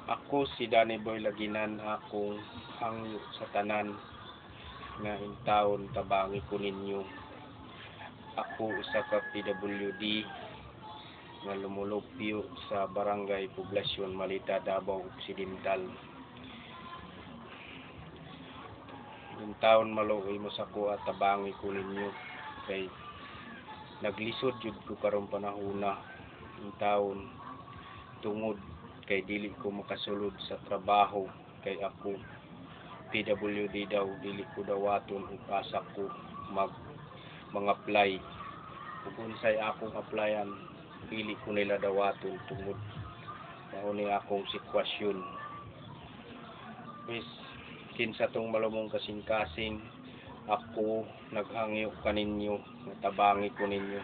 Ako si Danny Boy Laginan, akong hangyo sa tanan nga intawon tabangi ko ninyo. Ako usa ka PWD nga lumulupyo sa Barangay Poblasyon Malita, Davao Occidental. Intawon maluoy mo sa ko at tabangi ko ninyo kay naglisod jud ko karong panahona. Intawon tungod kay dili ko makasulod sa trabaho kay ako PWD daw, dili ko dawaton ug asa ko mag-apply ug unsay akong applyan dili ko nila dawaton tungod mao ni akong sitwasyon. Miss kinsa tong malumong kasing-kasing, ako naghangyo kaninyo nga tabangi ko ninyo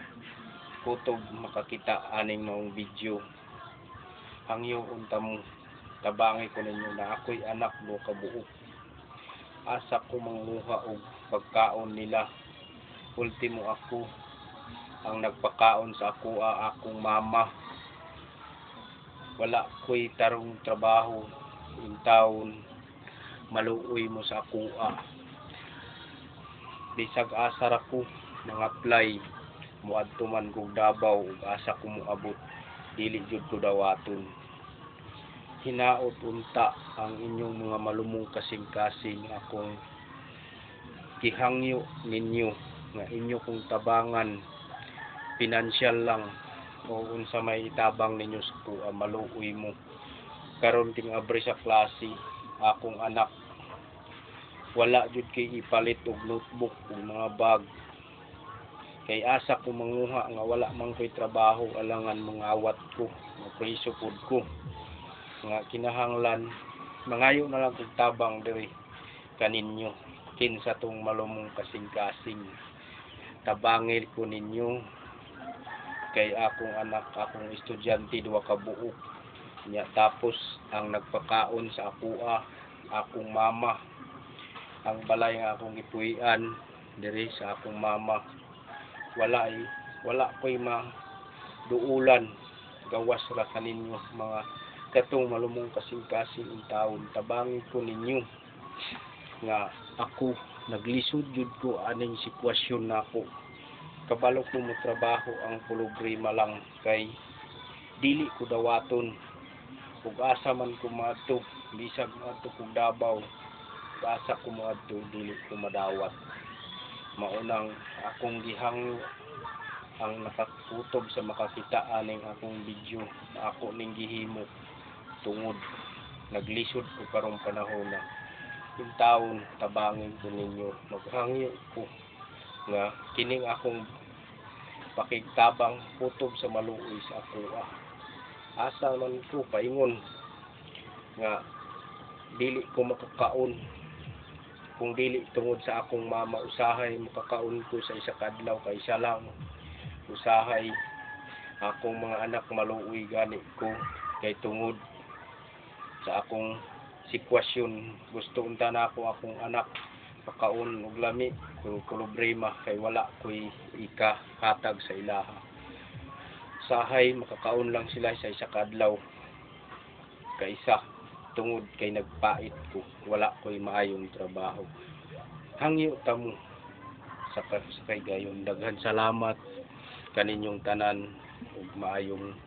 kutob makakita aning maong video. Hangyo unta mo tabangi ko ninyo na ako'y anak mo kabuok. Asa ko manguha og pagkaon nila. Ultimo ako ang nagpakaon sa ako akong mama. Wala ko'y tarong trabaho. Intawon maluoy mo sa ako bisag asar ako nang-apply moadto man kog Davao ug asa ko moabot dili jud ko dawaton. Hinaot unta ang inyong mga malumong kasing-kasing akong gihangyo ninyo nga inyo kong tabangan pinansyal lang o unsa may itabang ninyo sa kuha maluoy mo. Karon ting abri sa klase akong anak wala jud kay ipalit og notebook ug mga bag kay asa ko manguha nga wala man ko'y trabaho alangan mangawat ko mapriso pud ko nga kinahanglan mangayo na lang kog tabang diri kaninyo kinsa tong malumong kasing-kasing tabangi ko ninyo kay akong anak akong estudyante duha ka buok nya tapos ang nagpakaon sa ako akong mama ang balay nga akong gipuy-an diri sa akong mama wala ko'y maduulan gawas ra kaninyo mga katong malumong kasing-kasing intawon tabangi ko ninyo nga ako naglisod jud ko aning sitwasyon nako kabalo ko mo trabaho ang problema lang kay dili ko dawaton ug asa man ko maadto bisag maadto kog Davao asa ko moadto dili ko madawat. Maunang akong gihangyo ang nakakutob sa makakita aning akong video na ako ning gihimo tungod naglisod ko karong panahon na intawon tabangin ko ninyo maghangyo ko nga kining akong pakigtabang kutob sa maluoy sa ako asa man ko paingon nga dili ko makakaon kung dili tungod sa akong mama usahay makakaon ko sa isa kadlaw kay isa lang usahay akong mga anak maluoy gani ko kay tungod sa akong sitwasyon gusto unta na ako akong anak makaon og lami kung problema kay wala ko'y ikahatag sa ilaha usahay makakaon lang sila sa isa kadlaw kaysa tungod kay nagpait ko wala ko'y maayong trabaho. Hangyo ta mo sa kay gayon daghan salamat kaninyong tanan ug maayong